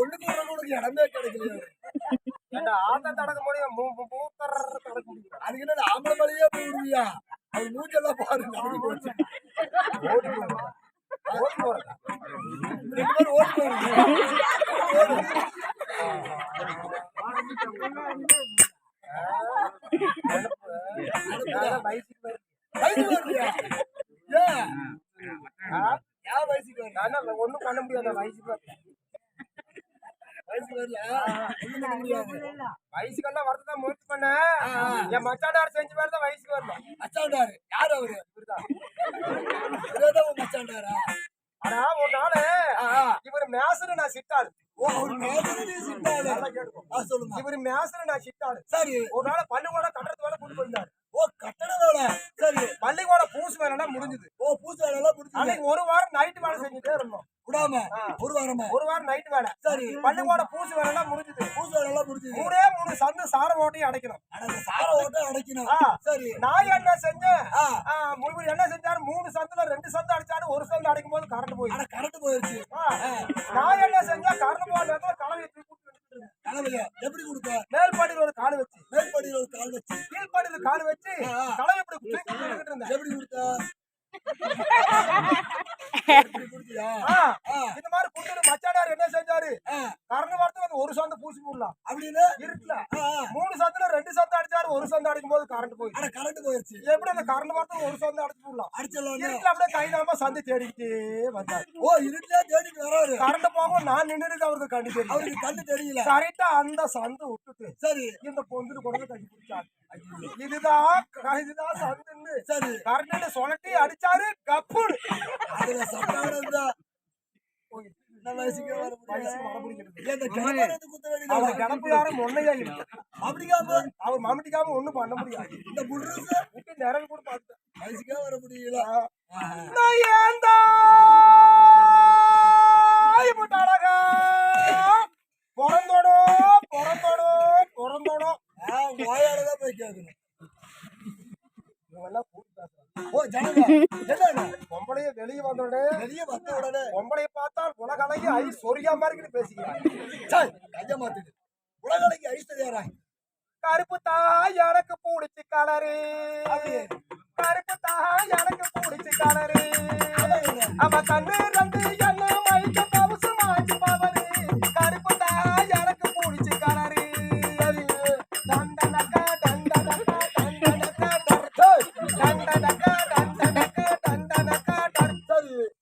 ஒண்ணுக்கு ஒரு இடமே கிடைக்கலையா? ஆத்த தடக்க முடியும் அதுக்கு என்ன ஆம்பளை மலையே போடுவியா? அது மூச்செல்லாம் பாரு நடந்து போச்சு. ஓடி போறதா ஓடி போறது ஒண்ணும் பண்ண முடியாத வயசுக்கெல்லாம் வரதான் முயற்சி பண்ண என் மச்சாண்டார் செஞ்ச மாதிரி தான் வயசுக்கு வரல. மச்சாண்டாரு யாரு அவரு? மச்சாண்டாரா? ஆனா ஒரு நாள் இவர் மேசரு நான் சிட்டாள். இவரு மேசரு நான் சிட்டாள். சரி, ஒரு நாள் பள்ளிக்கூட கட்டடத்து வேலை கூட்டு போயிருந்தாரு. கட்டட வேலை. சரி, பள்ளிக்கூட பூசு வேலை முடிஞ்சது. பூசு வேலை எல்லாம் முடிஞ்சது. அன்னைக்கு ஒரு வாரம் நைட்டு வேலை செஞ்சுட்டே இருந்தோம். விடாம ஒரு வாரம் நைட்டு வேலை. சரி, பள்ளிக்கூட பூசு வேலை எல்லாம் முடிஞ்சது. பூசு வேலை எல்லாம் முடிஞ்சது. 3 சந்து சார ஓட்டையும் அடைக்கணும். சார ஓட்டையும் அடைக்கணும். சரி, நான் என்ன செஞ்சேன்? இவர் என்ன செஞ்சாரு? 3 சந்துல 2 சந்து அடிச்சாரு. ஒரு சந்து அடைக்கும் போது கரண்ட் போயிடுச்சு. கரண்ட் போயிடுச்சு. நான் என்ன செஞ்சேன்? கரண்ட் போன கலவையை கலவையா எப்படி கொடுத்த? மேல்படியில் ஒரு கால் வச்சு, கீழ்படியில் கால் வச்சு கலவை எப்படி இருந்தேன். எப்படி கொடுத்த? இந்த மாதிரி குண்டு மச்சானார் என்ன செஞ்சாரு? கரண்ட் வரத்துக்கு ஒரு சந்து பூசி போடலாம் அப்படின்னு இருக்குல்ல. 3 சந்துல 2 சந்து அடிச்சாரு. ஒரு சந்து அடிக்கும் போது கரண்ட் போயிடுச்சு. கரண்ட் போயிடுச்சு. எப்படி அந்த கரண்ட் வரத்துக்கு ஒரு சந்து அடிச்சு போடலாம்? இருட்டுல அப்படியே கைதாம சந்து தேடிக்கிட்டே வந்தாரு. இருட்டுல தேடிட்டு வராரு. கரண்ட் போகும் நான் நின்னுருக்கு. அவருக்கு கண்ணு தெரியல. கரெக்டா அந்த சந்து விட்டுட்டு சரி இந்த பொந்து கொண்டு கட்டி பிடிச்சாரு. இதுதான் சந்துன்னு சரி கரண்ட் சொல்லட்டி அடிச்சாரு. கப்புன்னு அவர் மம்மிட்டிக்காம ஒண்ணும் பண்ண முடியாது. இந்த விட்டு நிரல் கூட பார்த்தேன். வயசுக்கே வர முடியல. பிறந்தோடும் வாயாலதான் போய் கேட்கணும். பொம்பளைய வெளியே வந்த உடனே பொம்பளைய பார்த்தால் உலகலைக்கு ஐஸ் சொரியா மாதிரி பேசிக்கிறாங்க. கைய மாத்துது. உலகலைக்கு ஐஸ் தெரியாராங்க. கருப்பு தாய் எனக்கு பூடிச்சு கலரு. கருப்பு தாய் எனக்கு பூடிச்சு கலரு. அவ கண்ணு 2 என்ன மைக்க பவுசு மாச்சு பவரு. கருப்பு தாய் எனக்கு பூடிச்சு கலரு.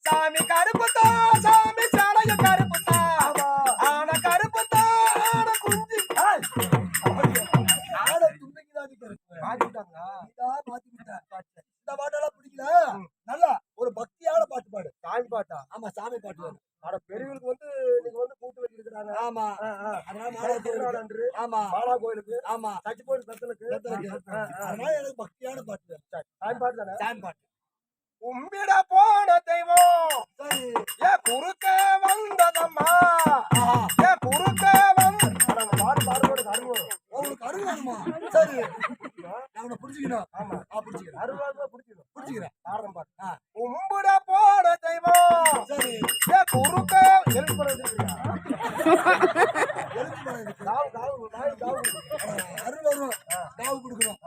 சாமி கருப்புத்தா சாமி சாலைய கருப்புத்தா ஆன கருப்புத்தா ஆன குஞ்சி இந்த பாட்டெல்லாம் பிடிக்கல. நல்லா ஒரு பக்தியான பாட்டு பாடு. சாமி பாட்டா? ஆமா, சாமி பாட்டு. ஆனா பெரியவங்களுக்கு நீங்க கூட்டு வச்சிருக்கிறாங்க. ஆமா, ஆமா, பாலா கோயிலுக்கு, ஆமா, சச்சி கோயில் பெத்தலுக்கு. அதனால எனக்கு பக்தியான பாட்டு. சாமி பாட்டு தானே? சாமி பாட்டு. கும்பிட போன தெய்வம் ஏ குறுக்க வந்ததம்மா. ஏ குறுக்க வந்து பாடு உங்களுக்கு அருள் வேணுமா? சரி, நான் புடிச்சுக்கணும். ஆமா, புடிச்சுக்கிறேன். அருள் புடிச்சுக்கிறேன். பாடுறேன் பாட்டு. கும்பிட போன தெய்வம் சரி ஏ குறுக்க அருள் வரும். காவு கொடுக்கணும்.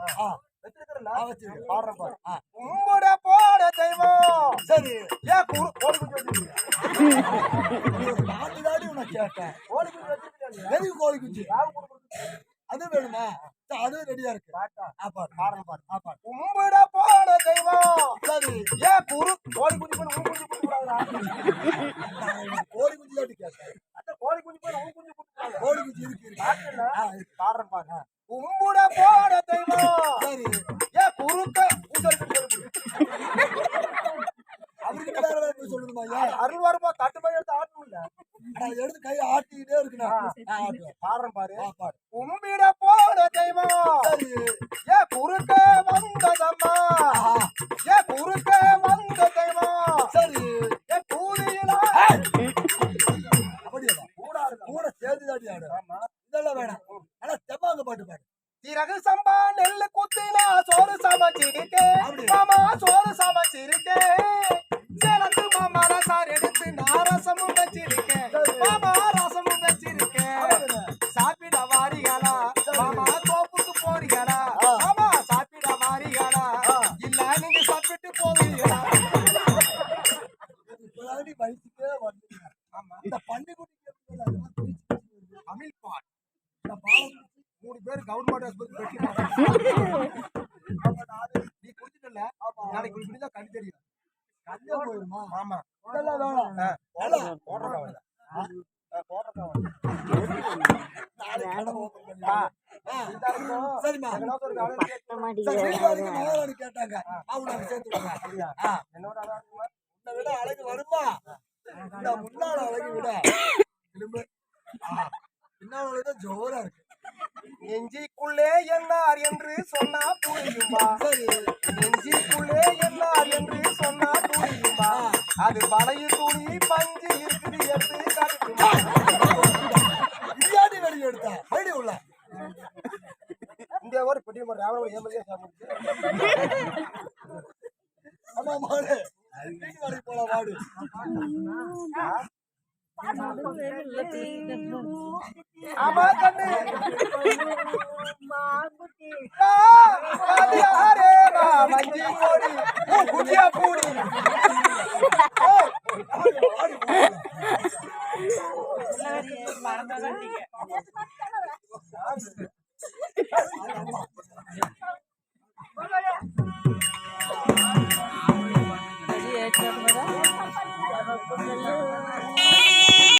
பாடுறேன் பாரு. கும்பிட போன தெய்வம் சரி ஏ குறு கோழி குஞ்சு வச்சிருக்கீங்க. உனக்கு கேட்டேன். கோழி குஞ்சு வச்சிருக்கீங்க. எதுக்கு கோழி குஞ்சு? அது வேணுமா? அது ரெடியா இருக்கு. கும்பிட போன தெய்வம் சரி ஏ குறு கோழி குஞ்சு போய் உன் குஞ்சு கொடுக்கூடாதா? கோழி குஞ்சு தான் கேட்டேன். அந்த கோழி குஞ்சு போய் உன் குஞ்சு கொடுக்கூடாது. கோழி குஞ்சு இருக்கு. பாடுறேன் பாரு. கும்பிட போன தெய்வம் சரி ஏ குறுக்க அவர்கிட்ட வேற போய் சொல்லுமா? அருள் வருமா? தட்டு போய் எடுத்து ஆட்டணும் இல்ல, எடுத்து கை ஆட்டிக்கிட்டே இருக்கணும். பாடுறேன் பாரு. கும்பிட போன தெய்வம் சரி ஏ குறுக்க வந்ததம்மா. ஏ குறுக்க வந்த தெய்வம் சரி ஏ பூதியில அப்படியா கூட சேர்ந்துதாடி ஆடு. இதெல்லாம் வேணாம். ஆனா தெம்மாங்க பாட்டு பாடு. திரகு சம்பா நெல்லு குத்தினா சோறு சமைச்சிருக்கே. மாமா சோறு சமைச்சிருக்கே. சேலத்து மாமா ரசார் எடுத்து நான் ரசமும் வச்சிருக்கேன். மாமா ரசமும் 3 பேர் கவர்மெண்ட் ஆஸ்பத்திரி நீ குடிச்சிட்டல நாளைக்கு குடிச்சா கண் தெரியும் கண்ணே போயிருமா ஆமா இதெல்லாம் வேணாம் நாளைக்கு கடை open பண்ணிடலாம். சரிம்மா சரி, வீடு வரைக்கும் மகாராணி கேட்டாங்க அவங்க சேர்த்து விடுங்க. என்னோட உன்னை விட அழகு வருமா இந்த முன்னாள் அழகு விட திரும்ப பின்னால் அழகு ஜோரா இருக்கு. நெஞ்சிக்குள்ளே என்னார் என்று சொன்னா புரியுமா சரி நெஞ்சிக்குள்ளே என்னார் என்று சொன்னா புரியுமா அது பழைய துணி பஞ்சு இருக்குது எடுத்து காட்டுமா பிரியாணி வெளியே எடுத்தா மறுபடி உள்ள இங்க ஒரு பெரிய ஒரு ராவண ஏமலியா சாப்பிட்டு ஆமா மாடு வீட்டு வேலைக்கு போலாம் மாடு ஆமா கண்ணு யாரே